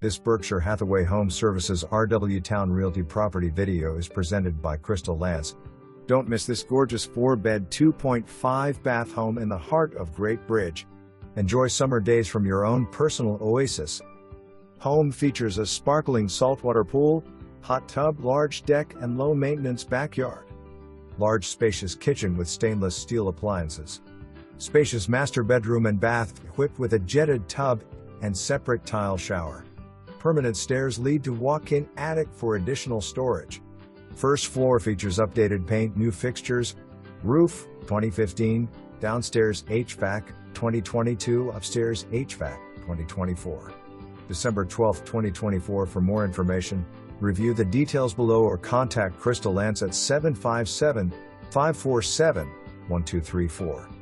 This Berkshire Hathaway Home Services RW Towne Realty property video is presented by Crystal Lance. Don't miss this gorgeous 4-bed 2.5 bath home in the heart of Great Bridge. Enjoy summer days from your own personal oasis. Home features a sparkling saltwater pool, hot tub, large deck, and low-maintenance backyard. Large spacious kitchen with stainless steel appliances. Spacious master bedroom and bath equipped with a jetted tub and separate tile shower. Permanent stairs lead to walk-in attic for additional storage. First floor features updated paint, new fixtures, roof 2015, downstairs HVAC 2022, upstairs HVAC 2024. December 12, 2024. For more information, review the details below or contact Crystal Lance at 757-547-1234.